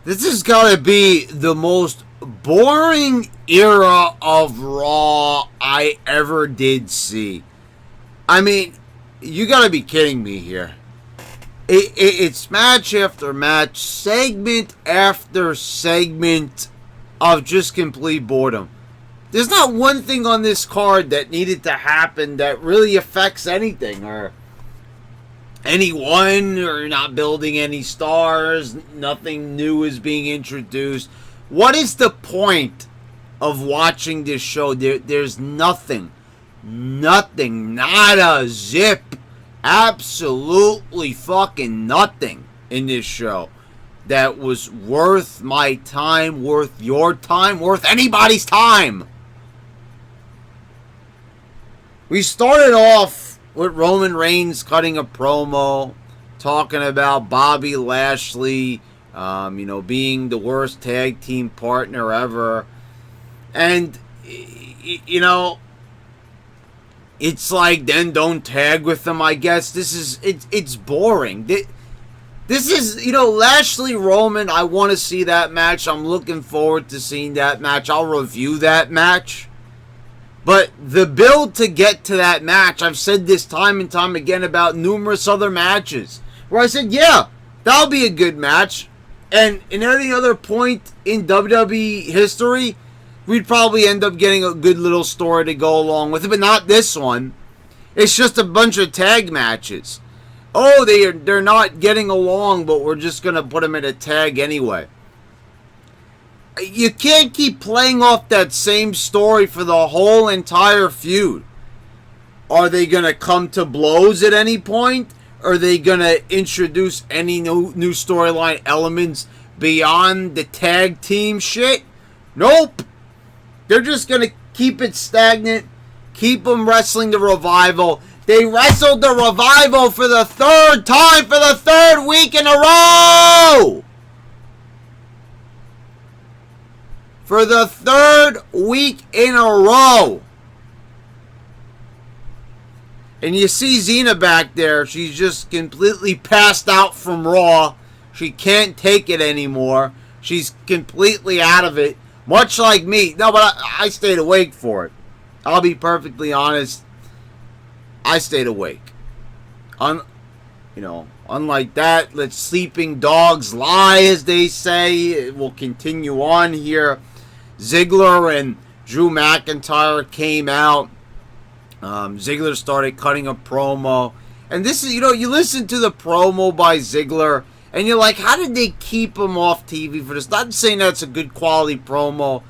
This is gotta be the most boring era of Raw I ever did see. I mean, you gotta be kidding me here. It's match after match, segment after segment of just complete boredom. There's not one thing on this card that needed to happen that really affects anything or anyone, or you're not building any stars. Nothing new is being introduced. What is the point of watching this show? There's nothing. Nothing. Nada. Zip. Absolutely fucking nothing in this show that was worth my time, worth your time, worth anybody's time. We started off with Roman Reigns cutting a promo, talking about Bobby Lashley, being the worst tag team partner ever. And, it's like, then don't tag with them, I guess. It's boring. This is, Lashley Roman, I want to see that match. I'm looking forward to seeing that match. I'll review that match. But the build to get to that match, I've said this time and time again about numerous other matches, where I said, yeah, that'll be a good match. And in any other point in WWE history, we'd probably end up getting a good little story to go along with it, but not this one. It's just a bunch of tag matches. Oh, they're not getting along, but we're just going to put them in a tag anyway. You can't keep playing off that same story for the whole entire feud. Are they going to come to blows at any point? Are they going to introduce any new storyline elements beyond the tag team shit? Nope. They're just going to keep it stagnant, keep them wrestling the Revival. They wrestled the Revival for the third time for the third week in a row! For the third week in a row. And you see Xena back there. She's just completely passed out from Raw. She can't take it anymore. She's completely out of it. Much like me. No, but I stayed awake for it. I'll be perfectly honest. I stayed awake. Unlike that, let sleeping dogs lie, as they say. It will continue on here. Ziggler and Drew McIntyre came out. Ziggler started cutting a promo. And this is, you listen to the promo by Ziggler, and you're like, how did they keep him off TV for this? Not saying that's a good quality promo,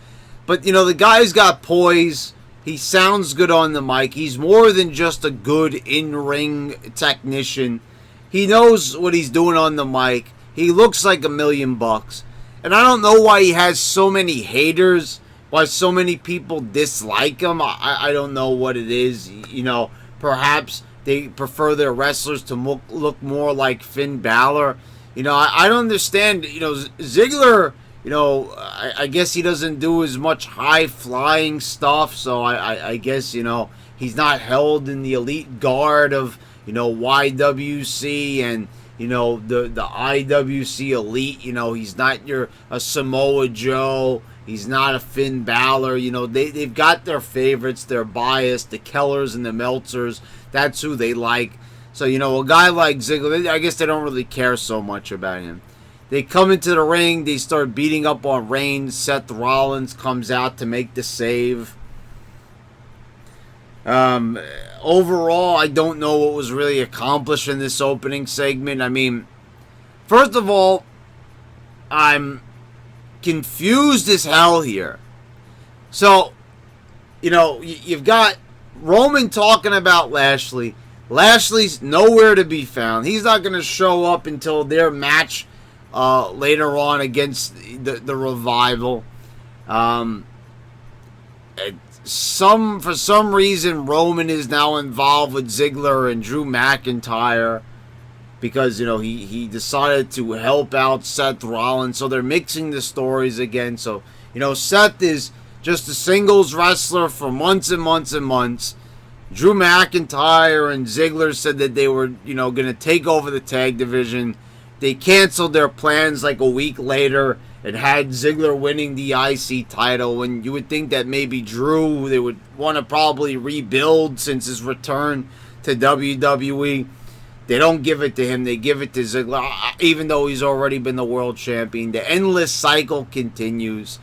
but, the guy's got poise. He sounds good on the mic. He's more than just a good in-ring technician. He knows what he's doing on the mic. He looks like $1 million. And I don't know why he has so many haters, why so many people dislike him. I don't know what it is. Perhaps they prefer their wrestlers to look more like Finn Balor. I don't understand. Ziggler, I guess he doesn't do as much high-flying stuff, so I guess, he's not held in the elite guard of, YWC and, the IWC elite. He's not a Samoa Joe. He's not a Finn Balor. They've got their favorites. They're biased. The Kellers and the Meltzers, that's who they like. So, a guy like Ziggler, I guess they don't really care so much about him. They come into the ring. They start beating up on Reigns. Seth Rollins comes out to make the save. Overall, I don't know what was really accomplished in this opening segment. I mean, first of all, I'm confused as hell here. So, you've got Roman talking about Lashley. Lashley's nowhere to be found. He's not going to show up until their match later on against the Revival. For some reason, Roman is now involved with Ziggler and Drew McIntyre because, he decided to help out Seth Rollins. So they're mixing the stories again. So, Seth is just a singles wrestler for months and months and months. Drew McIntyre and Ziggler said that they were, going to take over the tag division. They canceled their plans like a week later, and had Ziggler winning the IC title. And you would think that maybe Drew, they would want to probably rebuild since his return to WWE. They don't give it to him. They give it to Ziggler, even though he's already been the world champion. The endless cycle continues.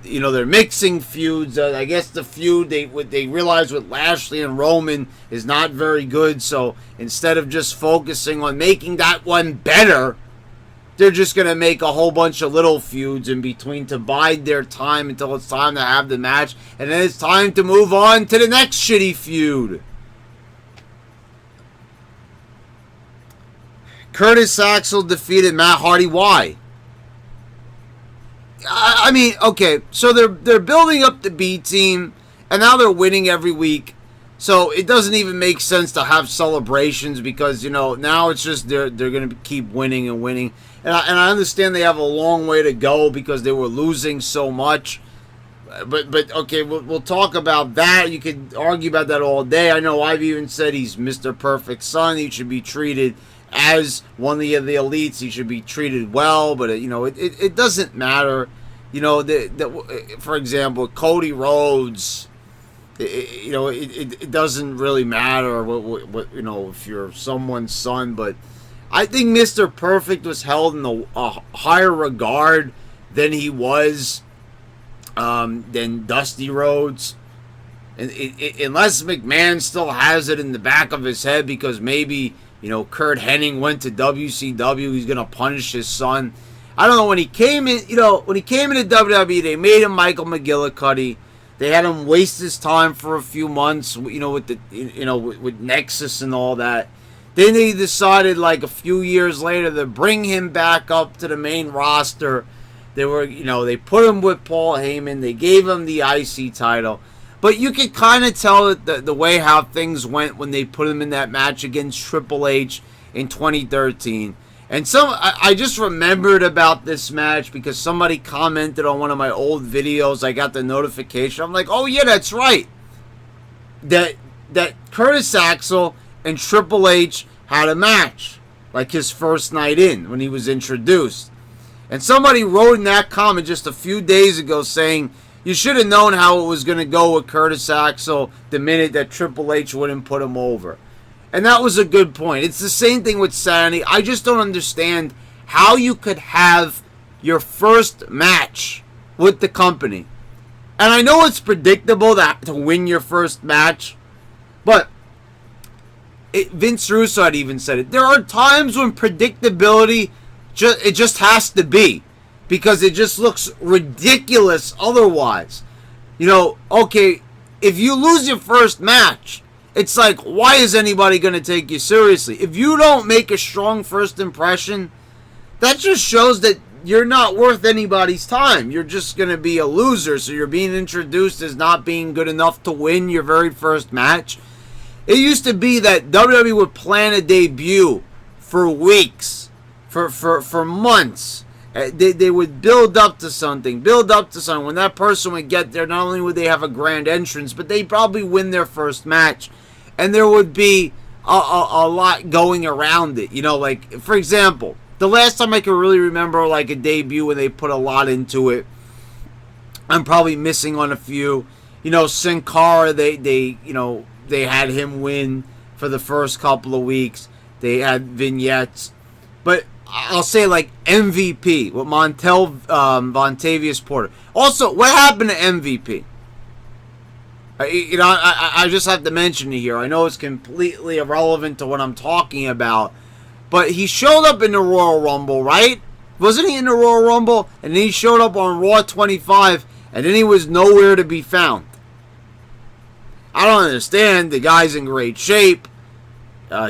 You know, they're mixing feuds. I guess the feud, they realize with Lashley and Roman is not very good. So instead of just focusing on making that one better, they're just going to make a whole bunch of little feuds in between to bide their time until it's time to have the match. And then it's time to move on to the next shitty feud. Curtis Axel defeated Matt Hardy. Why? I mean, okay, so they're building up the B team, and now they're winning every week. So it doesn't even make sense to have celebrations because, you know, now it's just they're going to keep winning and winning. And I understand they have a long way to go because they were losing so much. But okay, we'll talk about that. You could argue about that all day. I know I've even said he's Mr. Perfect Son. He should be treated as one of the elites. He should be treated well, but you know, it doesn't matter. You know, for example, Cody Rhodes, you know, it doesn't really matter what you know, if you're someone's son. But I think Mr. Perfect was held in a higher regard than he was than Dusty Rhodes. And unless McMahon still has it in the back of his head because maybe, you know, Kurt Hennig went to WCW, he's going to punish his son. I don't know, when he came in, you know, when he came into WWE, they made him Michael McGillicuddy. They had him waste his time for a few months, you know, with the, you know, with Nexus and all that. Then they decided, like, a few years later to bring him back up to the main roster. They were, you know, they put him with Paul Heyman. They gave him the IC title. But you could kind of tell the way how things went when they put him in that match against Triple H in 2013. And I just remembered about this match because somebody commented on one of my old videos. I got the notification. I'm like, oh yeah, that's right. That Curtis Axel and Triple H had a match, like his first night in when he was introduced. And somebody wrote in that comment just a few days ago saying, you should have known how it was going to go with Curtis Axel the minute that Triple H wouldn't put him over. And that was a good point. It's the same thing with Sanity. I just don't understand how you could have your first match with the company. And I know it's predictable to win your first match, but Vince Russo had even said it. There are times when predictability, it just has to be. Because it just looks ridiculous otherwise. You know, okay, if you lose your first match, it's like, why is anybody going to take you seriously? If you don't make a strong first impression, that just shows that you're not worth anybody's time. You're just going to be a loser. So you're being introduced as not being good enough to win your very first match. It used to be that WWE would plan a debut for weeks, for months. They would build up to something. When that person would get there, not only would they have a grand entrance, but they'd probably win their first match. And there would be a lot going around it. You know, like, for example, the last time I can really remember, like, a debut when they put a lot into it, I'm probably missing on a few. You know, Sin Cara, they had him win for the first couple of weeks. They had vignettes. But I'll say, like, MVP with Montel Vontavious Porter. Also, what happened to MVP? You know, I just have to mention it here. I know it's completely irrelevant to what I'm talking about, but he showed up in the Royal Rumble, right? Wasn't he in the Royal Rumble? And then he showed up on Raw 25, and then he was nowhere to be found. I don't understand. The guy's in great shape.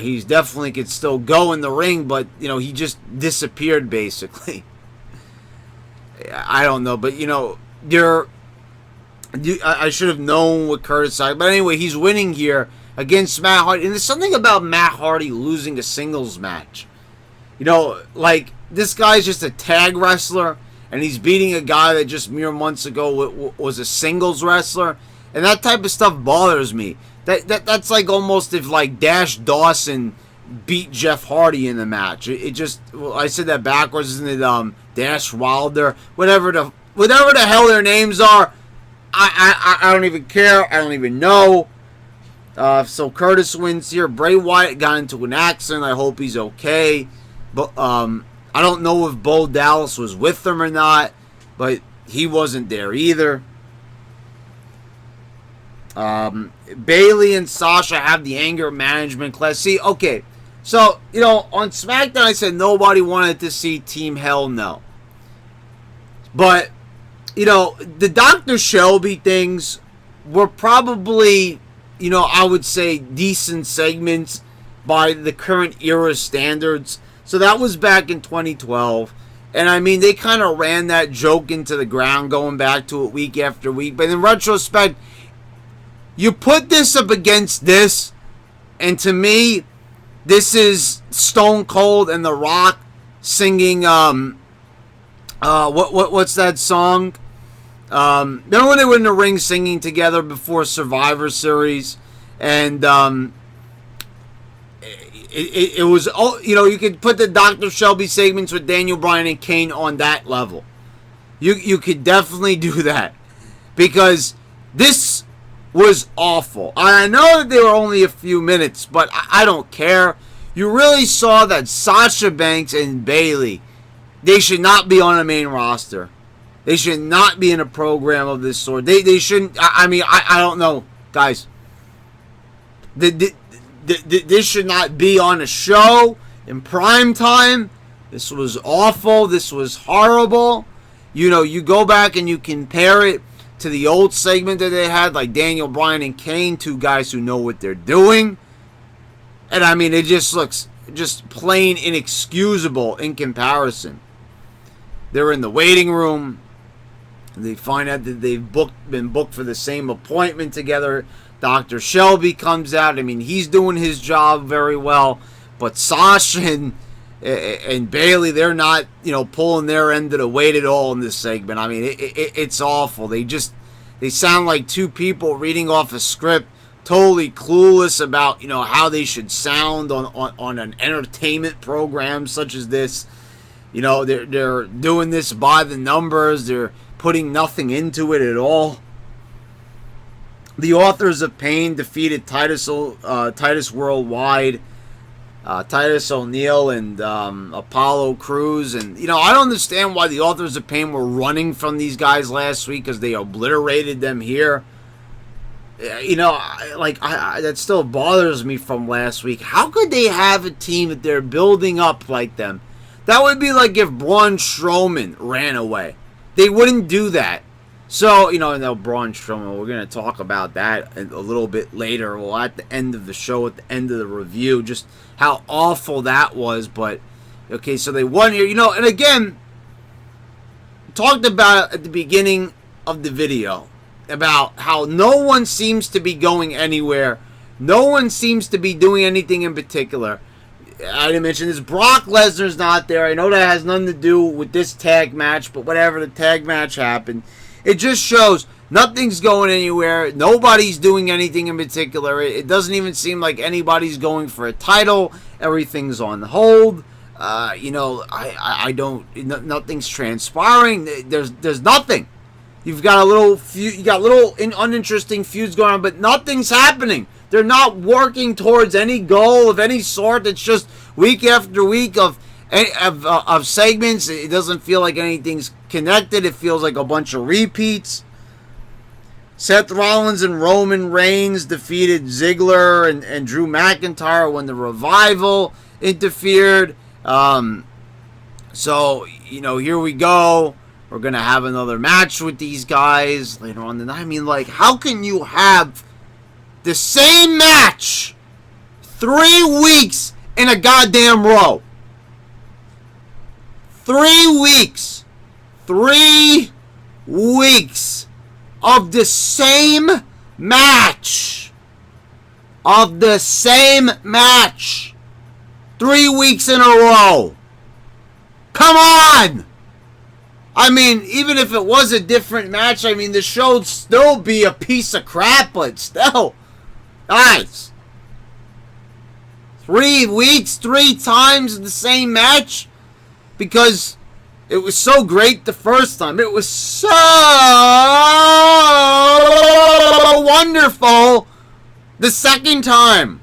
He's definitely could still go in the ring, but, you know, he just disappeared, basically. I don't know, but, you know, I should have known what Curtis said. But anyway, he's winning here against Matt Hardy. And there's something about Matt Hardy losing a singles match. You know, like, this guy's just a tag wrestler, and he's beating a guy that just mere months ago was a singles wrestler. And that type of stuff bothers me. That's like almost if, like, Dash Dawson beat Jeff Hardy in the match. It just, well, I said that backwards, isn't it? Dash Wilder, whatever the hell their names are. I don't even care. I don't even know. So Curtis wins here. Bray Wyatt got into an accident. I hope he's okay. But I don't know if Bo Dallas was with them or not, but he wasn't there either. Bayley and Sasha have the anger management class. See, okay, so, on SmackDown I said nobody wanted to see Team Hell No. But, the Dr. Shelby things were probably, I would say decent segments by the current era standards. So that was back in 2012. And I mean, they kind of ran that joke into the ground going back to it week after week. But in retrospect, you put this up against this, and to me, this is Stone Cold and The Rock singing, what's that song? Remember when they were in the ring singing together before Survivor Series? And, it was, you could put the Dr. Shelby segments with Daniel Bryan and Kane on that level. You could definitely do that. Because this was awful. I know that they were only a few minutes, but I don't care. You really saw that Sasha Banks and Bayley, they should not be on a main roster. They should not be in a program of this sort. They shouldn't. I don't know, guys. This should not be on a show in prime time. This was awful. This was horrible. You go back and you compare it to the old segment that they had, like Daniel Bryan and Kane, two guys who know what they're doing. And I mean, it just looks just plain inexcusable in comparison. They're in the waiting room. They find out that they've been booked for the same appointment together. Dr. Shelby comes out. I mean, he's doing his job very well. But Sasha and Bayley, they're not, pulling their end of the weight at all in this segment. I mean, it's awful. They sound like two people reading off a script, totally clueless about, how they should sound on an entertainment program such as this. They're doing this by the numbers. They're putting nothing into it at all. The Authors of Pain defeated Titus Worldwide, Titus O'Neil, and Apollo Crews. And, I don't understand why the Authors of Pain were running from these guys last week, because they obliterated them here. That still bothers me from last week. How could they have a team that they're building up like them? That would be like if Braun Strowman ran away. They wouldn't do that. So, now Braun Strowman, we're going to talk about that a little bit later. Well, at the end of the show, at the end of the review, just how awful that was. But, okay, so they won here. And again, talked about it at the beginning of the video, about how no one seems to be going anywhere. No one seems to be doing anything in particular. I didn't mention this. Brock Lesnar's not there. I know that has nothing to do with this tag match, but whatever, the tag match happened. It just shows nothing's going anywhere. Nobody's doing anything in particular. It doesn't even seem like anybody's going for a title. Everything's on hold. I don't. Nothing's transpiring. There's nothing. You got little uninteresting feuds going on, but nothing's happening. They're not working towards any goal of any sort. It's just week after week of segments. It doesn't feel like anything's connected. It feels like a bunch of repeats. Seth Rollins and Roman Reigns defeated Ziggler and Drew McIntyre when the Revival interfered. So, here we go. We're going to have another match with these guys later on tonight. I mean, how can you have the same match 3 weeks in a goddamn row? 3 weeks. 3 weeks of the same match. 3 weeks in a row. Come on! I mean, even if it was a different match, I mean, the show'd still be a piece of crap, but still. Guys. 3 weeks, 3 times in the same match? Because it was so great the first time. It was so wonderful the second time.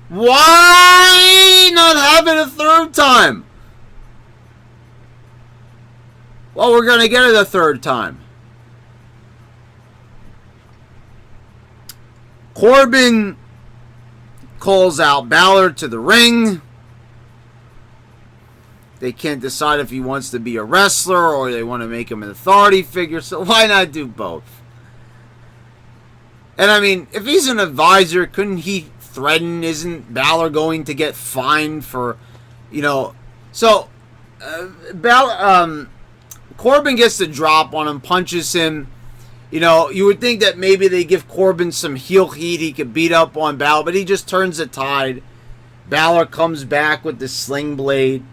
Why not have it a third time? Well, we're going to get it a third time. Corbin calls out Balor to the ring. They can't decide if he wants to be a wrestler or they want to make him an authority figure, so why not do both? And I mean, if he's an advisor, couldn't he threaten, isn't Balor going to get fined for, so Corbin gets the drop on him, punches him. You would think that maybe they give Corbin some heel heat, he could beat up on Balor, but he just turns the tide. Balor comes back with the sling blade.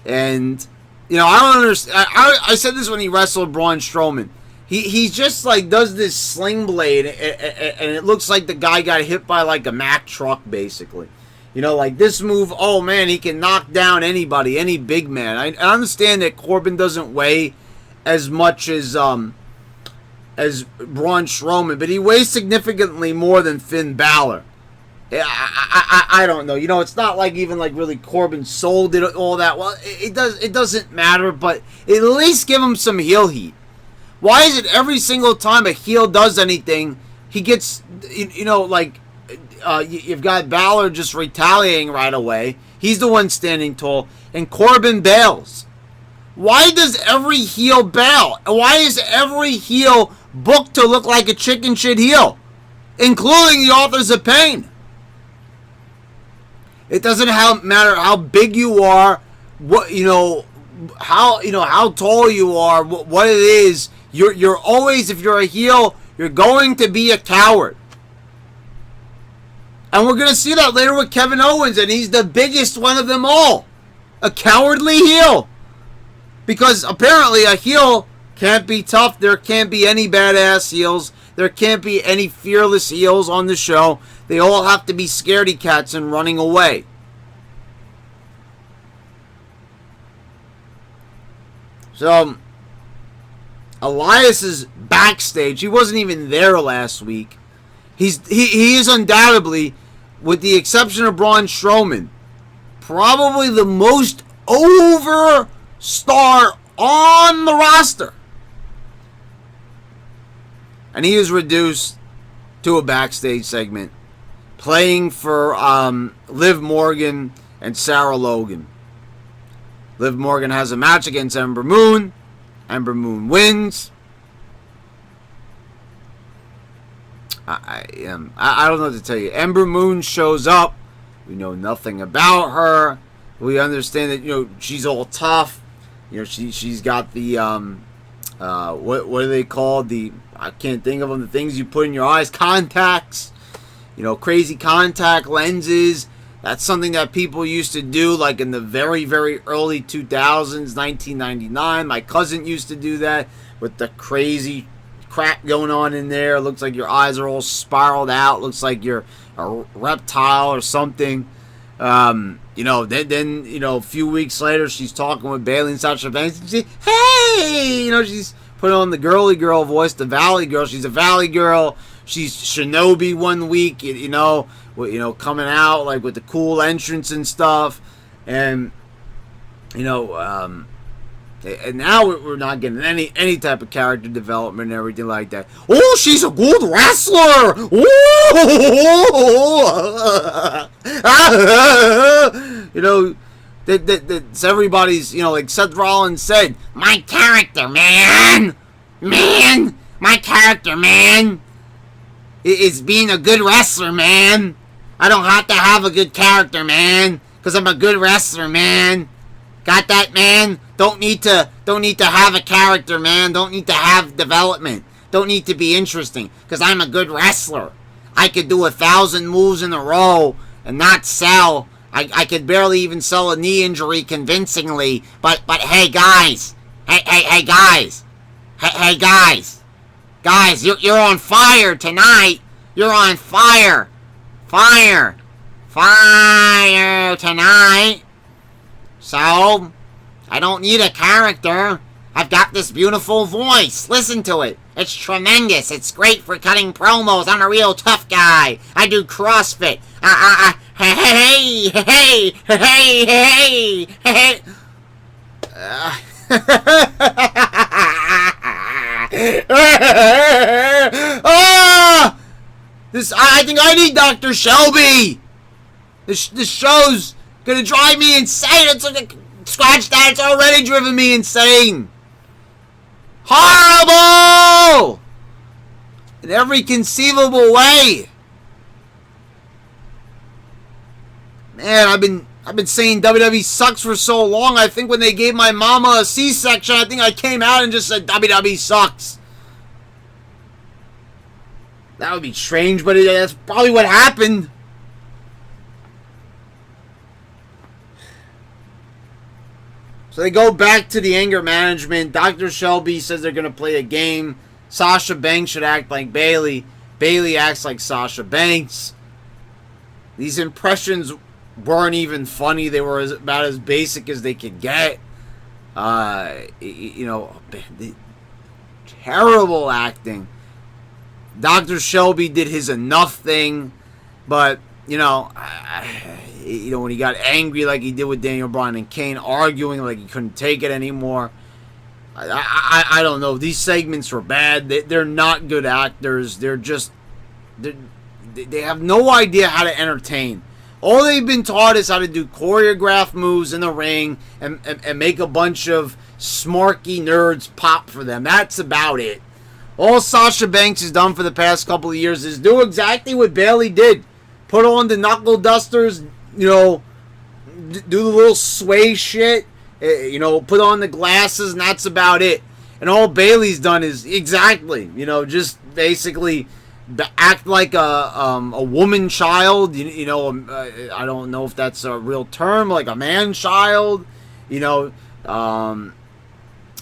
And, I don't understand. I said this when he wrestled Braun Strowman. He just, does this sling blade, and it looks like the guy got hit by, a Mack truck, basically. This move, oh, man, he can knock down anybody, any big man. I understand that Corbin doesn't weigh as much as Braun Strowman, but he weighs significantly more than Finn Balor. I don't know. It's not even really Corbin sold it all that well. It doesn't matter, but at least give him some heel heat. Why is it every single time a heel does anything, he gets, you've got Balor just retaliating right away. He's the one standing tall, and Corbin bails. Why does every heel bail? Why is every heel booked to look like a chicken shit heel, including the Authors of Pain? It doesn't matter how big you are, how tall you are, what it is. You're always, if you're a heel, you're going to be a coward. And we're going to see that later with Kevin Owens, and he's the biggest one of them all. A cowardly heel. Because apparently a heel can't be tough. There can't be any badass heels. There can't be any fearless heels on the show. They all have to be scaredy cats and running away. So, Elias is backstage. He wasn't even there last week. He is undoubtedly, with the exception of Braun Strowman, probably the most over star on the roster. And he is reduced to a backstage segment, playing for Liv Morgan and Sarah Logan. Liv Morgan has a match against Ember Moon. Ember Moon wins. I don't know what to tell you. Ember Moon shows up. We know nothing about her. We understand that she's all tough. She's got the what are they called? I can't think of them. The things you put in your eyes, contacts. Crazy contact lenses. That's something that people used to do in the very, very early 2000s, 1999. My cousin used to do that with the crazy crap going on in there. It looks like your eyes are all spiraled out. Looks like you're a reptile or something. Then a few weeks later, she's talking with Bayley and Sasha Banks. And she, hey! She's putting on the girly girl voice, the Valley Girl. She's a Valley Girl. She's Shinobi one week, coming out with the cool entrance and stuff, and and now we're not getting any type of character development and everything like that. Oh, she's a good wrestler. That's everybody's. Like Seth Rollins said, my character, man, my character, man, is being a good wrestler, man. I don't have to have a good character, man, because I'm a good wrestler, man. Got that, man? Don't need to have a character, man. Don't need to have development. Don't need to be interesting, because I'm a good wrestler. I could do 1,000 moves in a row and not sell. I could barely even sell a knee injury convincingly. But hey, guys. Hey, guys. Hey, guys. Guys, you're on fire tonight. You're on fire. Fire. fire tonight. So, I don't need a character. I've got this beautiful voice. Listen to it. It's tremendous. It's great for cutting promos. I'm a real tough guy. I do CrossFit. Hey, hey, hey, hey, hey, hey. I think I need Dr. Shelby. This show's gonna drive me insane. It's like scratch that. It's already driven me insane. Horrible! In every conceivable way. Man, I've been saying WWE sucks for so long. I think when they gave my mama a C-section, I think I came out and just said WWE sucks. That would be strange, but that's probably what happened. So they go back to the anger management. Dr. Shelby says they're going to play a game. Sasha Banks should act like Bayley. Bayley acts like Sasha Banks. These impressions weren't even funny. They were about as basic as they could get. Terrible acting. Dr. Shelby did his enough thing, but when he got angry like he did with Daniel Bryan and Kane, arguing like he couldn't take it anymore. I don't know. These segments were bad. They're not good actors. They have no idea how to entertain. All they've been taught is how to do choreographed moves in the ring and make a bunch of smarky nerds pop for them. That's about it. All Sasha Banks has done for the past couple of years is do exactly what Bayley did. Put on the knuckle dusters, do the little sway shit, put on the glasses, and that's about it. And all Bayley's done is exactly, just basically act like a woman child. I don't know if that's a real term, like a man child.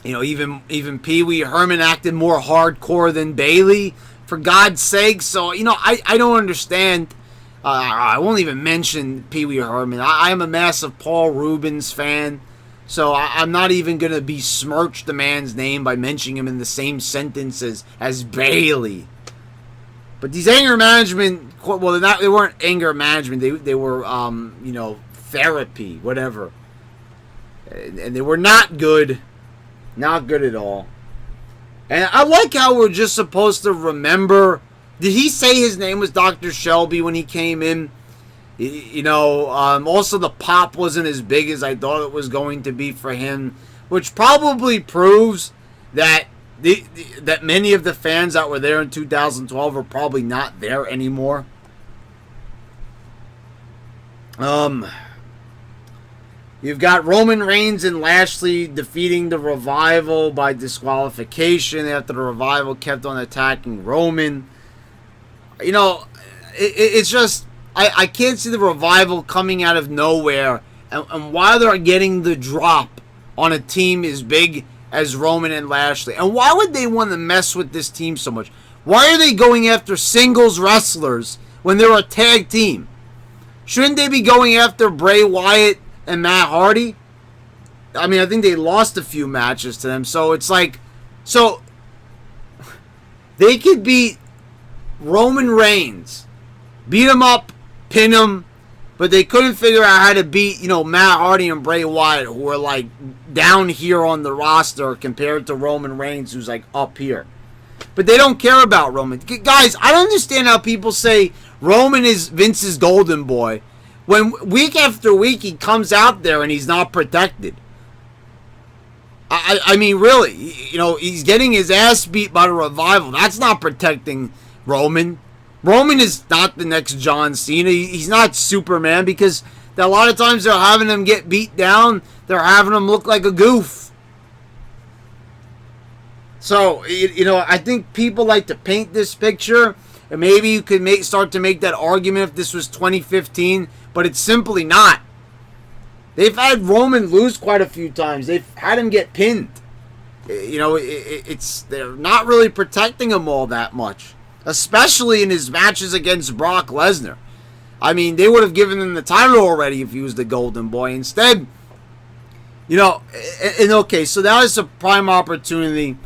Even Pee Wee Herman acted more hardcore than Bayley, for God's sake. So I don't understand. I won't even mention Pee Wee Herman. I am a massive Paul Rubens fan, so I'm not even going to besmirch the man's name by mentioning him in the same sentence as Bayley. But these anger management, well, they weren't anger management. They were, therapy, whatever. And they were not good. Not good at all. And I like how we're just supposed to remember. Did he say his name was Dr. Shelby when he came in? Also the pop wasn't as big as I thought it was going to be for him, which probably proves that that many of the fans that were there in 2012 are probably not there anymore. You've got Roman Reigns and Lashley defeating the Revival by disqualification after the Revival kept on attacking Roman. It's just, I can't see the Revival coming out of nowhere, and why they're getting the drop on a team as big as Roman and Lashley. And why would they want to mess with this team so much? Why are they going after singles wrestlers when they're a tag team? Shouldn't they be going after Bray Wyatt and Matt Hardy? I mean, I think they lost a few matches to them, so it's like, they could beat Roman Reigns, beat him up, pin him, but they couldn't figure out how to beat, Matt Hardy and Bray Wyatt, who are like down here on the roster compared to Roman Reigns, who's like up here. But they don't care about Roman. Guys, I don't understand how people say Roman is Vince's golden boy when week after week he comes out there and he's not protected. I mean, really, he's getting his ass beat by the Revival. That's not protecting Roman. Roman is not the next John Cena. He's not Superman, because a lot of times they're having him get beat down. They're having him look like a goof. So, I think people like to paint this picture, and maybe you could start to make that argument if this was 2015, but it's simply not. They've had Roman lose quite a few times. They've had him get pinned. They're not really protecting him all that much, especially in his matches against Brock Lesnar. I mean, they would have given him the title already if he was the Golden Boy. Instead, and okay, so that was a prime opportunity.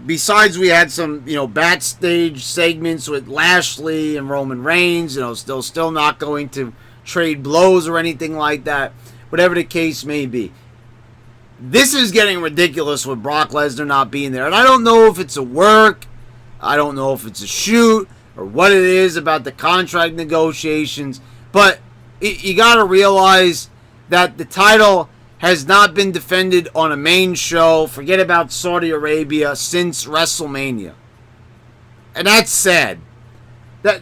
Besides, we had some, backstage segments with Lashley and Roman Reigns. Still not going to trade blows or anything like that. Whatever the case may be. This is getting ridiculous with Brock Lesnar not being there. And I don't know if it's a work. I don't know if it's a shoot or what it is about the contract negotiations. But you got to realize that the title has not been defended on a main show, forget about Saudi Arabia, since WrestleMania. And that's sad. That,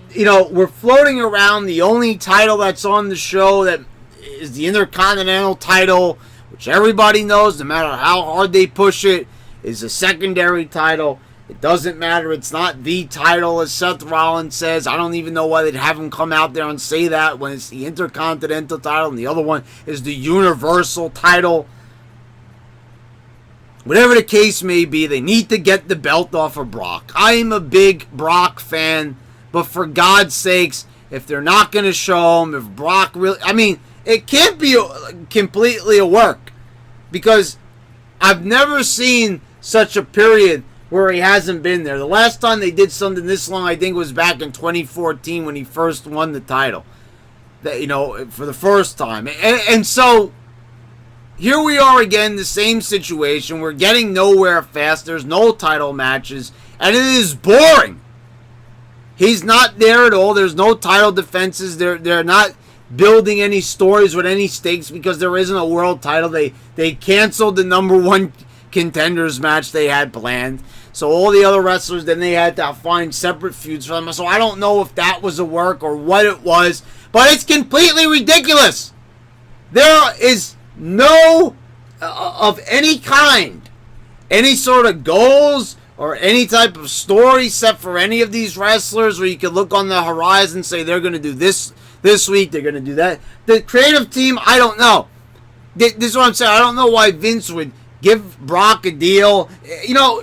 we're floating around the only title that's on the show that is the Intercontinental title, which everybody knows, no matter how hard they push it, is a secondary title. It doesn't matter. It's not the title, as Seth Rollins says. I don't even know why they'd have him come out there and say that when it's the Intercontinental title and the other one is the Universal title. Whatever the case may be, they need to get the belt off of Brock. I am a big Brock fan, but for God's sakes, if they're not going to show him, if Brock really... I mean, it can't be completely a work, because I've never seen such a period where he hasn't been there. The last time they did something this long, I think, was back in 2014 when he first won the title. For the first time. And so, here we are again, the same situation. We're getting nowhere fast. There's no title matches. And it is boring. He's not there at all. There's no title defenses. They're not building any stories with any stakes because there isn't a world title. They canceled the number one contenders match they had planned. So all the other wrestlers, then they had to find separate feuds for them. So I don't know if that was a work or what it was. But it's completely ridiculous. There is no, of any kind, any sort of goals or any type of story set for any of these wrestlers where you can look on the horizon and say they're going to do this week, they're going to do that. The creative team, I don't know. This is what I'm saying. I don't know why Vince would give Brock a deal.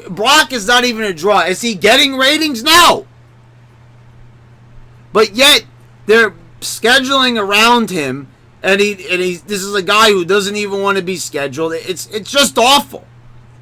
Brock is not even a draw. Is he getting ratings? No. But yet, they're scheduling around him, and this is a guy who doesn't even want to be scheduled. It's just awful.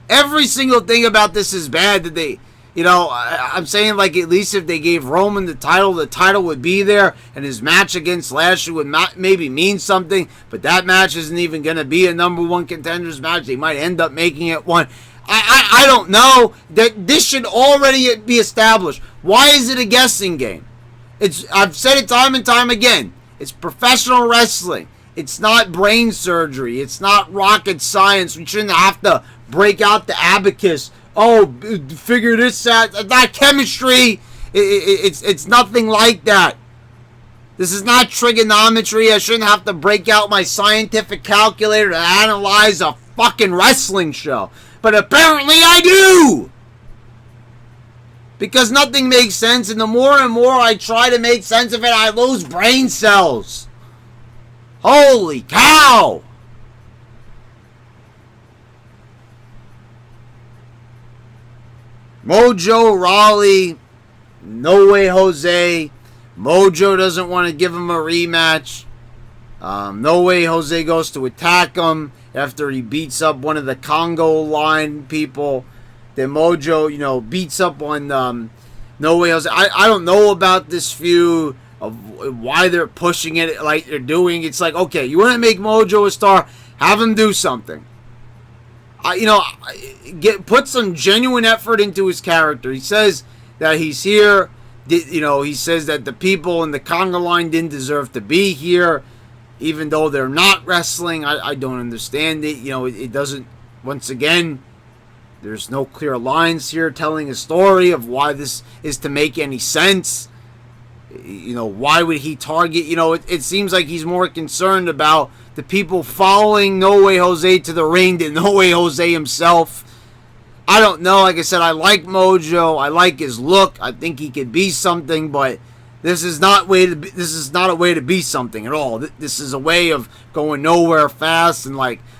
Every single thing about this is bad. That they, I'm saying, like, at least if they gave Roman the title would be there, and his match against Lashley would maybe mean something, but that match isn't even going to be a number one contenders match. They might end up making it one. I don't know. This should already be established. Why is it a guessing game? I've said it time and time again. It's professional wrestling. It's not brain surgery. It's not rocket science. We shouldn't have to break out the abacus. Oh, figure this out. It's not chemistry. It's nothing like that. This is not trigonometry. I shouldn't have to break out my scientific calculator to analyze a fucking wrestling show. But apparently I do. Because nothing makes sense, and the more and more I try to make sense of it, I lose brain cells. Holy cow! Mojo Rawley, No Way Jose. Mojo doesn't want to give him a rematch. No Way Jose goes to attack him after he beats up one of the Congo line people. Then Mojo, beats up on No Way Jose. I don't know about this feud, of why they're pushing it like they're doing. It's like, okay, you want to make Mojo a star, have him do something. Put some genuine effort into his character. He says that he's here. He says that the people in the Congo line didn't deserve to be here, even though they're not wrestling. I don't understand it. It doesn't. Once again, there's no clear lines here telling a story of why this is to make any sense. Why would he target? It seems like he's more concerned about the people following No Way Jose to the ring than No Way Jose himself. I don't know. Like I said, I like Mojo. I like his look. I think he could be something, but this is not a way to be something at all. This is a way of going nowhere fast and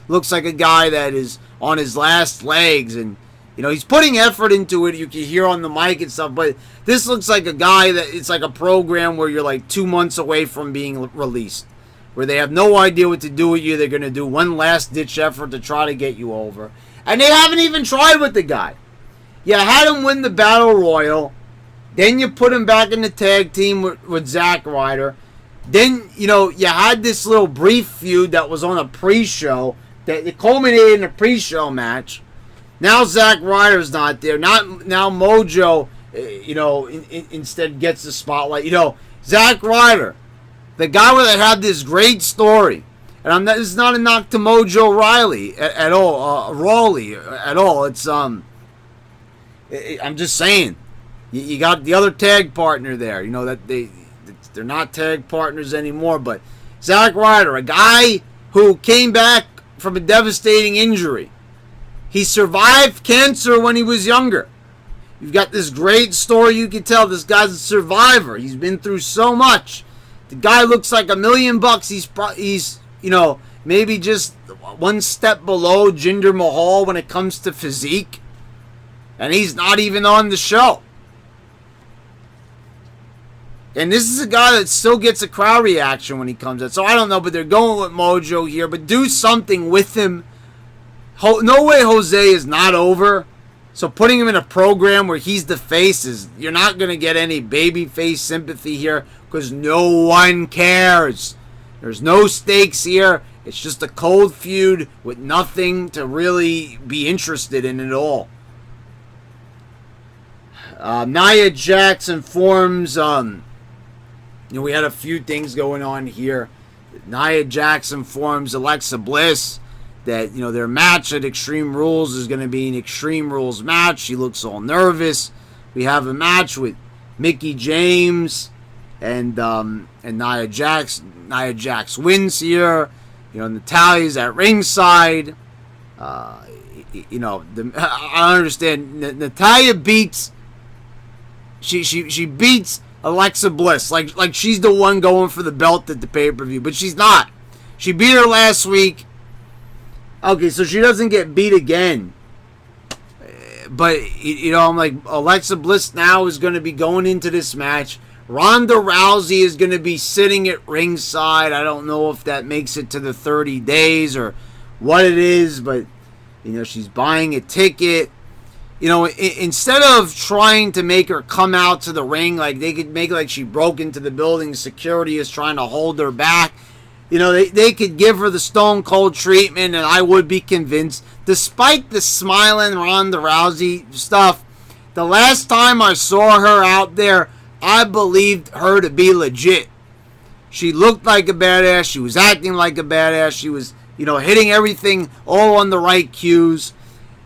looks like a guy that is on his last legs, and You know, he's putting effort into it. You can hear on the mic and stuff, but this looks like a guy that it's like a program where you're like 2 months away from being released, where they have no idea what to do with you. They're going to do one last ditch effort to try to get you over. And they haven't even tried with the guy. You had him win the Battle Royal. Then you put him back in the tag team with Zack Ryder. Then, you know, you had this little brief feud that was on a pre-show that it culminated in a pre-show match. Now Zack Ryder's not there. Now Mojo, you know, instead gets the spotlight. You know, Zack Ryder, the guy that had this great story. And this is not a knock to Mojo Rawley at all. Rawley at all. It's I'm just saying, you got the other tag partner there. You know that they're not tag partners anymore. But Zack Ryder, a guy who came back from a devastating injury. He survived cancer when he was younger. You've got this great story you can tell. This guy's a survivor. He's been through so much. The guy looks like $1 million. He's you know, maybe just one step below Jinder Mahal when it comes to physique. And he's not even on the show. And this is a guy that still gets a crowd reaction when he comes out. So I don't know, but they're going with Mojo here. But do something with him. No Way Jose is not over. So putting him in a program where he's the face is, you're not going to get any baby face sympathy here because no one cares. There's no stakes here. It's just a cold feud with nothing to really be interested in at all. Nia Jax informs, you know, we had a few things going on here. Nia Jax informs Alexa Bliss that, you know, their match at Extreme Rules is going to be an Extreme Rules match. She looks all nervous. We have a match with Mickie James and Nia Jax. Nia Jax wins here. You know, Natalya's at ringside. You know, I understand. Natalya beats. She beats Alexa Bliss like she's the one going for the belt at the pay-per-view, but she's not. She beat her last week. Okay, so she doesn't get beat again. But, you know, I'm like, Alexa Bliss now is going to be going into this match. Ronda Rousey is going to be sitting at ringside. I don't know if that makes it to the 30 days or what it is, but, you know, she's buying a ticket. You know, instead of trying to make her come out to the ring, like they could make like she broke into the building, security is trying to hold her back. You know, they could give her the Stone Cold treatment, and I would be convinced. Despite the smiling Ronda Rousey stuff, the last time I saw her out there, I believed her to be legit. She looked like a badass. She was acting like a badass. She was, you know, hitting everything all on the right cues.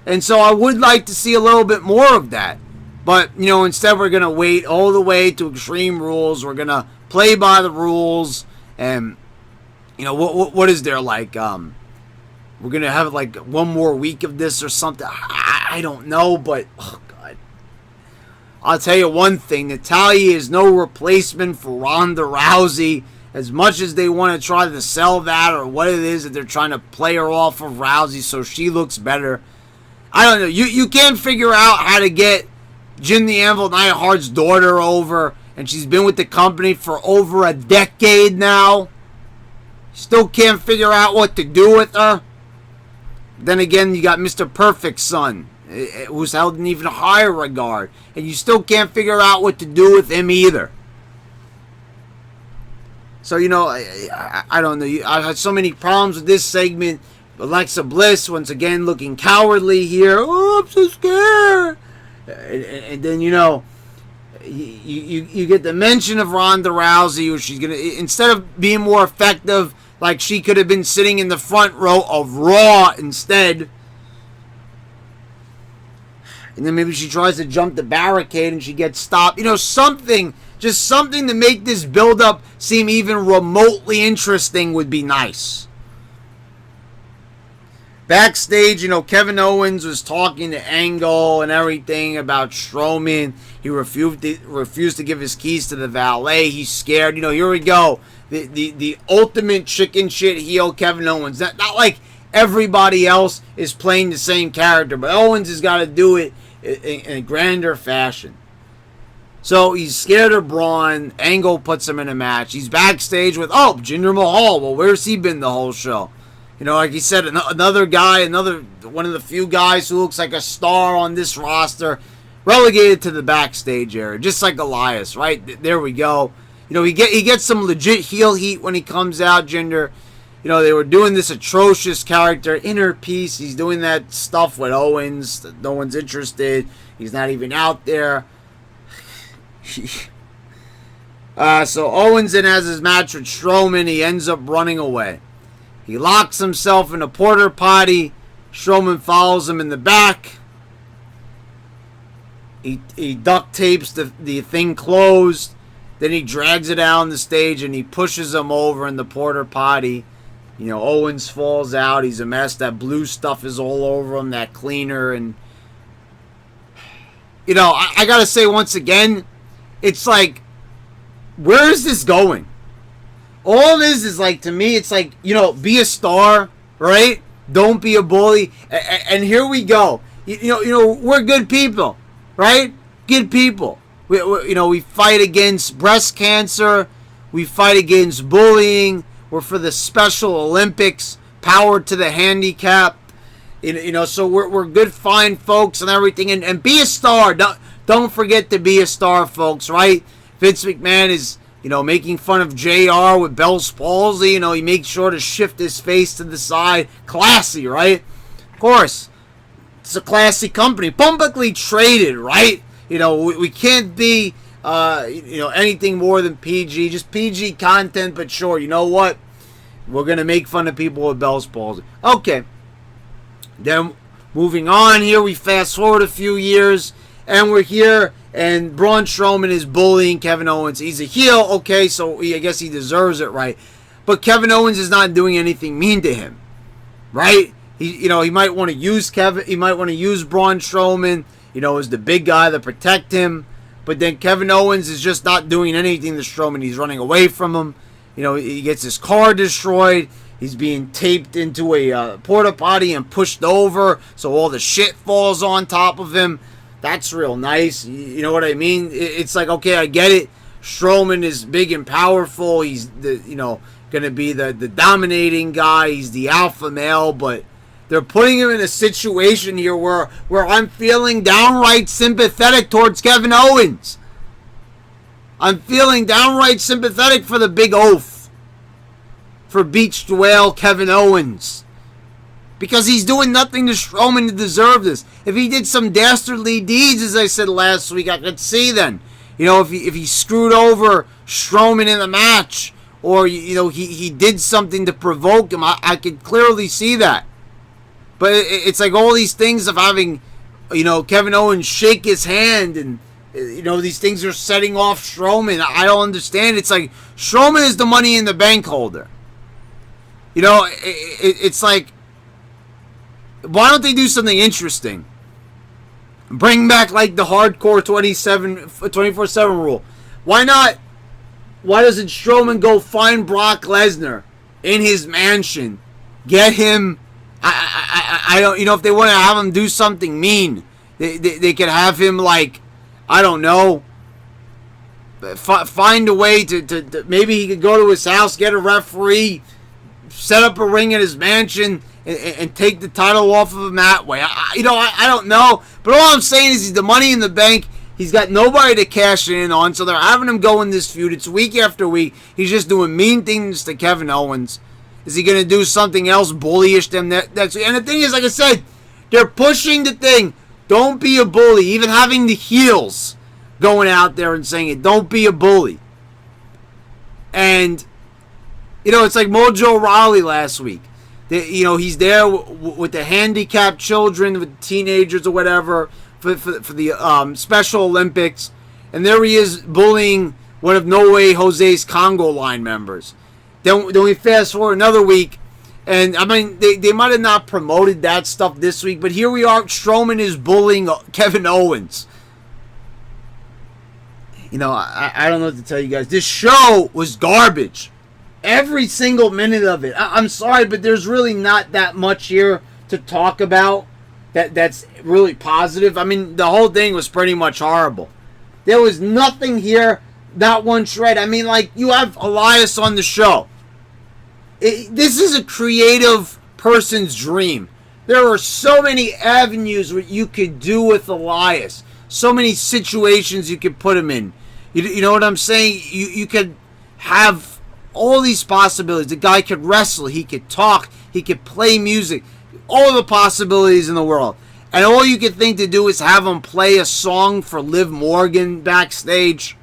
And so I would like to see a little bit more of that. But, you know, instead we're going to wait all the way to Extreme Rules. We're going to play by the rules. And, you know, what is there like? We're going to have like one more week of this or something. I don't know, but, oh, God. I'll tell you one thing. Natalya is no replacement for Ronda Rousey. As much as they want to try to sell that or what it is that they're trying to play her off of Rousey so she looks better. I don't know. You can't figure out how to get Jim the Anvil Neidhart's daughter over, and she's been with the company for over a decade now. Still can't figure out what to do with her. Then again, you got Mr. Perfect's son, who's held in even higher regard, and you still can't figure out what to do with him either. So, you know, I don't know. I've had so many problems with this segment. Alexa Bliss, once again, looking cowardly here. Oh, I'm so scared. And then, you know, you get the mention of Ronda Rousey, where she's going to, instead of being more effective, like she could have been sitting in the front row of Raw instead. And then maybe she tries to jump the barricade and she gets stopped. You know, something, just something to make this build-up seem even remotely interesting would be nice. Backstage, you know, Kevin Owens was talking to Angle and everything about Strowman. He refused to give his keys to the valet. He's scared. You know, here we go. The ultimate chicken shit heel Kevin Owens. Not like everybody else is playing the same character, but Owens has got to do it in a grander fashion. So he's scared of Braun. Angle puts him in a match. He's backstage with, Jinder Mahal. Well, where's he been the whole show? You know, like he said, another guy, one of the few guys who looks like a star on this roster, relegated to the backstage area, just like Elias, right? There we go. You know, he gets some legit heel heat when he comes out, Jinder. You know, they were doing this atrocious character, Inner Peace. He's doing that stuff with Owens. No one's interested. He's not even out there. So Owens then has his match with Strowman. He ends up running away. He locks himself in a porta potty. Strowman follows him in the back. He duct tapes the thing closed. Then he drags it out on the stage and he pushes him over in the porta potty. You know, Owens falls out. He's a mess. That blue stuff is all over him, that cleaner. And, you know, I got to say once again, it's like, where is this going? All it is like, to me, it's like, you know, be a star, right? Don't be a bully. And here we go. You know, we're good people, right? Good people. We fight against breast cancer. We fight against bullying. We're for the Special Olympics. Power to the handicap. You know, so we're good, fine folks and everything. And be a star. Don't forget to be a star, folks, right? Vince McMahon is, you know, making fun of JR with Bell's palsy. You know, he makes sure to shift his face to the side. Classy, right? Of course. It's a classy company. Publicly traded, right? You know, we can't be, anything more than PG. Just PG content, but sure, you know what? We're going to make fun of people with Bell's palsy. Okay. Then, moving on here, we fast forward a few years. And we're here, and Braun Strowman is bullying Kevin Owens. He's a heel, okay, so I guess he deserves it, right? But Kevin Owens is not doing anything mean to him, right? He might want to use he might want to use Braun Strowman, you know, as the big guy to protect him. But then Kevin Owens is just not doing anything to Strowman. He's running away from him. You know, he gets his car destroyed. He's being taped into a porta potty and pushed over, so all the shit falls on top of him. That's real nice. You know what I mean? It's like, okay, I get it. Strowman is big and powerful. He's going to be the dominating guy. He's the alpha male, but they're putting him in a situation here where I'm feeling downright sympathetic towards Kevin Owens. I'm feeling downright sympathetic for the big oaf. For beached whale Kevin Owens. Because he's doing nothing to Strowman to deserve this. If he did some dastardly deeds, as I said last week, I could see then. You know, if he screwed over Strowman in the match, or, you know, he did something to provoke him, I could clearly see that. But it's like all these things of having, you know, Kevin Owens shake his hand, and, you know, these things are setting off Strowman. I don't understand. It's like Strowman is the Money in the Bank holder. You know, it's like, why don't they do something interesting? Bring back like the hardcore 24/7 rule. Why not? Why doesn't Strowman go find Brock Lesnar in his mansion? Get him. I don't. You know, if they want to have him do something mean, they could have him, like, I don't know. Find a way to maybe he could go to his house, get a referee, set up a ring at his mansion, and take the title off of him that way. I don't know. But all I'm saying is he's the Money in the Bank. He's got nobody to cash in on, so they're having him go in this feud. It's week after week. He's just doing mean things to Kevin Owens. Is he going to do something else bullyish to him next week? And the thing is, like I said, they're pushing the thing. Don't be a bully. Even having the heels going out there and saying it. Don't be a bully. And, you know, it's like Mojo Rawley last week. You know, he's there with the handicapped children, with teenagers or whatever, for the Special Olympics. And there he is bullying one of No Way Jose's Congo line members. Then we fast forward another week. And, I mean, they might have not promoted that stuff this week. But here we are. Strowman is bullying Kevin Owens. You know, I don't know what to tell you guys. This show was garbage. Every single minute of it. I'm sorry, but there's really not that much here to talk about that's really positive. I mean, the whole thing was pretty much horrible. There was nothing here, not one shred. I mean, like, you have Elias on the show. This is a creative person's dream. There are so many avenues what you could do with Elias. So many situations you could put him in. You know what I'm saying? You could have all these possibilities. The guy could wrestle. He could talk. He could play music. All the possibilities in the world. And all you could think to do is have him play a song for Liv Morgan backstage.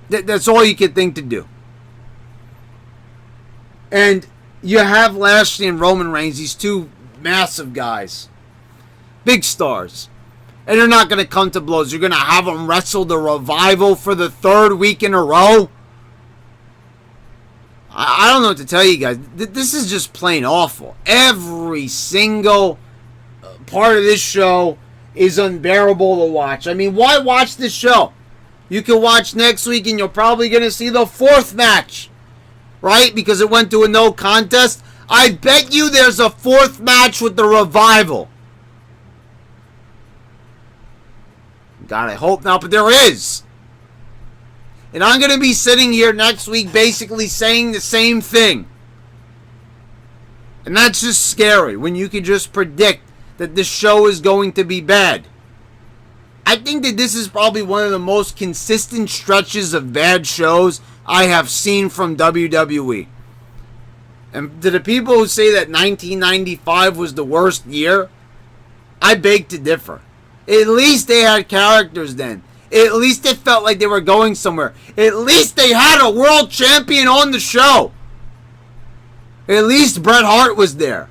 That's all you could think to do. And you have Lashley and Roman Reigns, these two massive guys. Big stars. And they're not going to come to blows. You're going to have them wrestle the Revival for the 3rd week in a row. I don't know what to tell you guys. This is just plain awful. Every single part of this show is unbearable to watch. I mean, why watch this show? You can watch next week and you're probably going to see the 4th match. Right? Because it went to a no contest. I bet you there's a 4th match with the Revival. God, I hope not, but there is. And I'm going to be sitting here next week basically saying the same thing. And that's just scary when you can just predict that this show is going to be bad. I think that this is probably one of the most consistent stretches of bad shows I have seen from WWE. And to the people who say that 1995 was the worst year, I beg to differ. At least they had characters then. At least it felt like they were going somewhere. At least they had a world champion on the show. At least Bret Hart was there.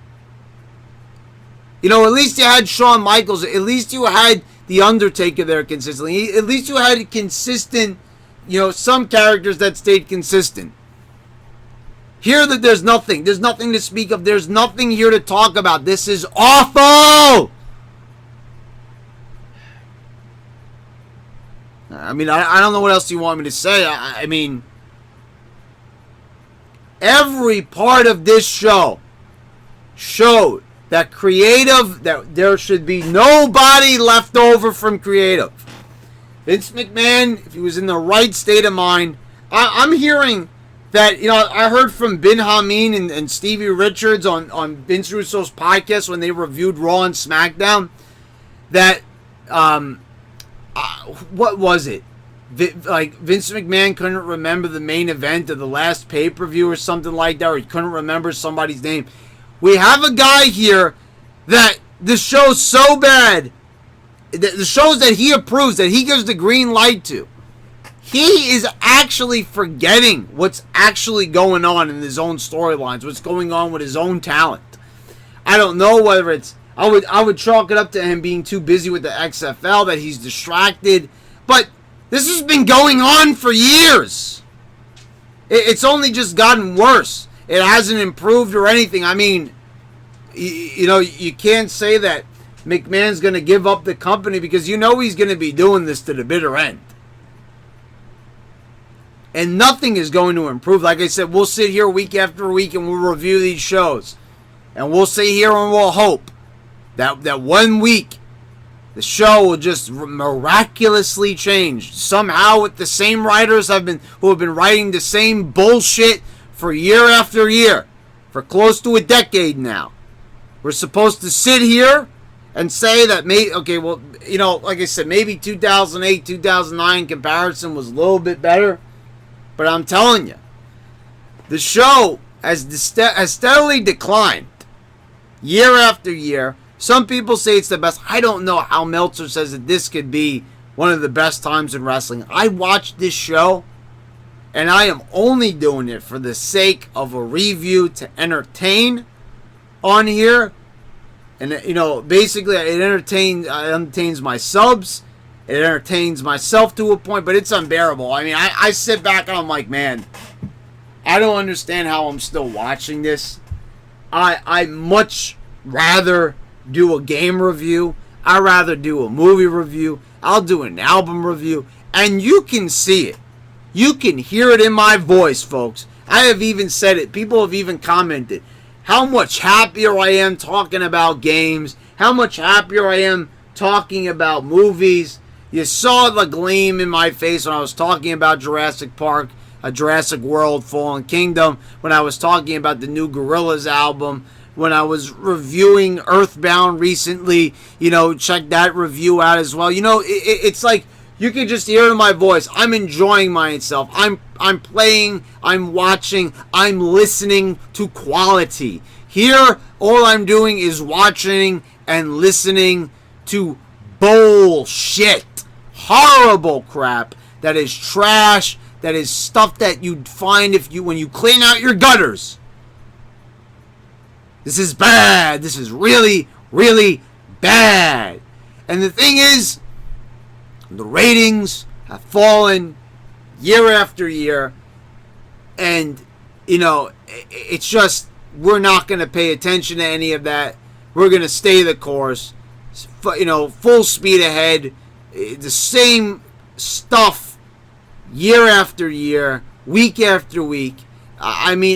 You know, at least you had Shawn Michaels. At least you had The Undertaker there consistently. At least you had consistent, you know, some characters that stayed consistent. Here that there's nothing. There's nothing to speak of. There's nothing here to talk about. This is awful! I mean, I don't know what else you want me to say. I mean, every part of this show showed that that there should be nobody left over from creative. Vince McMahon, if he was in the right state of mind, I'm hearing that, you know, I heard from Ben Hameen and Stevie Richards on Vince Russo's podcast when they reviewed Raw and SmackDown that, what was it? Like, Vince McMahon couldn't remember the main event of the last pay-per-view or something like that, or he couldn't remember somebody's name. We have a guy here that the show's so bad, the shows that he approves, that he gives the green light to, he is actually forgetting what's actually going on in his own storylines, what's going on with his own talent. I don't know whether it's, I would chalk it up to him being too busy with the XFL, that he's distracted. But this has been going on for years. It's only just gotten worse. It hasn't improved or anything. I mean, you know, you can't say that McMahon's going to give up the company because you know he's going to be doing this to the bitter end. And nothing is going to improve. Like I said, we'll sit here week after week and we'll review these shows. And we'll sit here and we'll hope that 1 week the show will just miraculously change. Somehow with the same writers who have been writing the same bullshit for year after year. For close to a decade now. We're supposed to sit here and say that okay, well, you know, like I said, maybe 2008, 2009 comparison was a little bit better. But I'm telling you, the show has steadily declined year after year. Some people say it's the best. I don't know how Meltzer says that this could be one of the best times in wrestling. I watched this show, and I am only doing it for the sake of a review to entertain on here. And, you know, basically it entertains my subs. It entertains myself to a point, but it's unbearable. I mean, I sit back and I'm like, man, I don't understand how I'm still watching this. I much rather do a game review. I'd rather do a movie review. I'll do an album review. And you can see it. You can hear it in my voice, folks. I have even said it. People have even commented how much happier I am talking about games, how much happier I am talking about movies. You saw the gleam in my face when I was talking about Jurassic Park, Jurassic World, Fallen Kingdom, when I was talking about the new Gorillaz album, when I was reviewing Earthbound recently. Check that review out as well. It's like you can just hear it in my voice. I'm enjoying myself. I'm playing, I'm watching, I'm listening to quality. Here, all I'm doing is watching and listening to bullshit. Horrible crap that is trash, that is stuff that you'd find when you clean out your gutters. This is bad. This is really, really bad. And the thing is, the ratings have fallen year after year. And, it's just, we're not going to pay attention to any of that. We're going to stay the course. Full speed ahead. The same stuff year after year, week after week.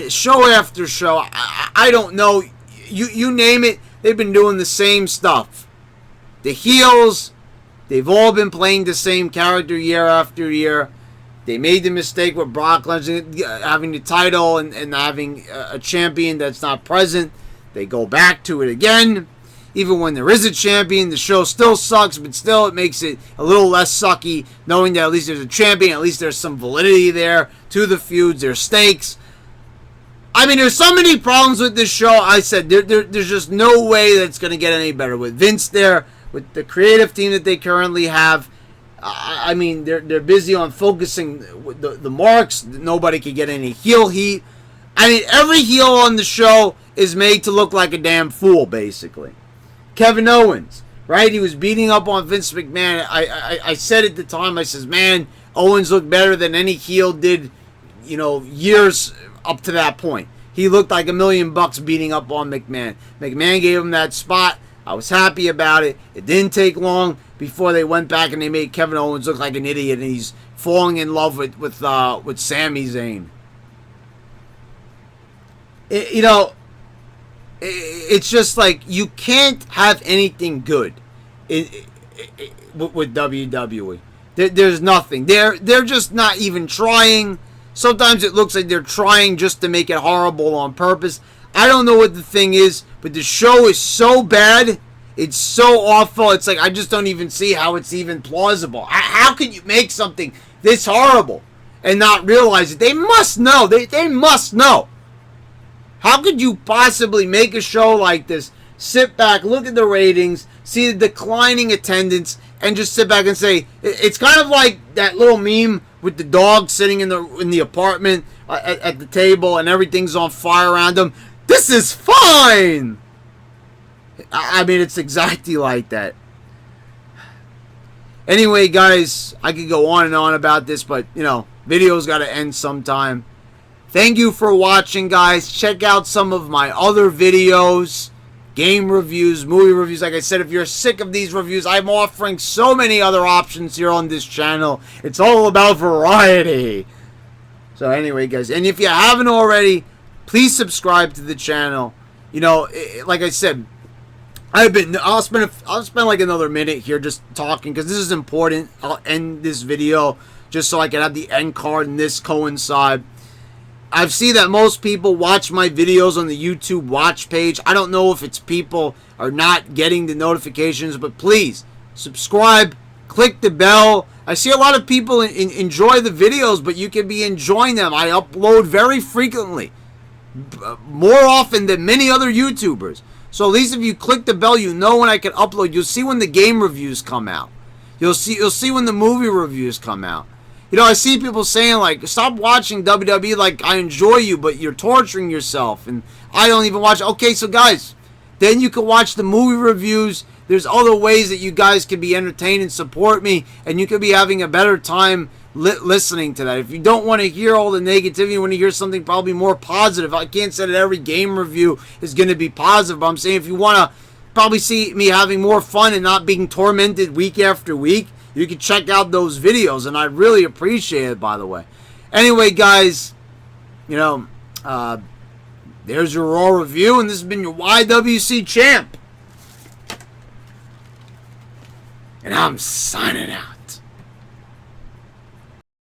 Show after show. I don't know. You name it, they've been doing the same stuff. The heels, they've all been playing the same character year after year. They made the mistake with Brock Lesnar having the title and having a champion that's not present. They go back to it again. Even when there is a champion, the show still sucks, but still it makes it a little less sucky knowing that at least there's a champion, at least there's some validity there to the feuds, there's stakes. There's so many problems with this show. I said there's just no way that's going to get any better. With Vince there, with the creative team that they currently have, they're busy on focusing the marks. Nobody can get any heel heat. Every heel on the show is made to look like a damn fool, basically. Kevin Owens, right? He was beating up on Vince McMahon. I said at the time, I says, man, Owens looked better than any heel did, years up to that point. He looked like $1 million beating up on McMahon. McMahon gave him that spot. I was happy about it. It didn't take long before they went back and they made Kevin Owens look like an idiot, and he's falling in love with Sami Zayn. It's just like you can't have anything good with WWE. There's nothing. They're just not even trying. Sometimes it looks like they're trying just to make it horrible on purpose. I don't know what the thing is, but the show is so bad. It's so awful. It's like I just don't even see how it's even plausible. How can you make something this horrible and not realize it? They must know. They must know. How could you possibly make a show like this, sit back, look at the ratings, see the declining attendance, and just sit back and say, it's kind of like that little meme with the dog sitting in the apartment at the table and everything's on fire around him. This is fine! It's exactly like that. Anyway, guys, I could go on and on about this, but, video's got to end sometime. Thank you for watching, guys. Check out some of my other videos. Game reviews, movie reviews. Like I said, if you're sick of these reviews, I'm offering so many other options here on this channel. It's all about variety. So anyway, guys, and if you haven't already, please subscribe to the channel. Like I said, I'll spend like another minute here just talking because this is important. I'll end this video just so I can have the end card and this coincide. I've seen that most people watch my videos on the YouTube watch page. I don't know if it's people are not getting the notifications, but please subscribe, click the bell. I see a lot of people enjoy the videos, but you can be enjoying them. I upload very frequently, more often than many other YouTubers. So at least if you click the bell, you know when I can upload. You'll see when the game reviews come out. You'll see when the movie reviews come out. I see people saying, like, stop watching WWE, like, I enjoy you, but you're torturing yourself, and I don't even watch. Okay, so, guys, then you can watch the movie reviews. There's other ways that you guys can be entertained and support me, and you could be having a better time listening to that. If you don't want to hear all the negativity, you want to hear something probably more positive. I can't say that every game review is going to be positive, but I'm saying if you want to probably see me having more fun and not being tormented week after week, you can check out those videos, and I really appreciate it, by the way. Anyway, guys, there's your Raw review, and this has been your YWC champ. And I'm signing out.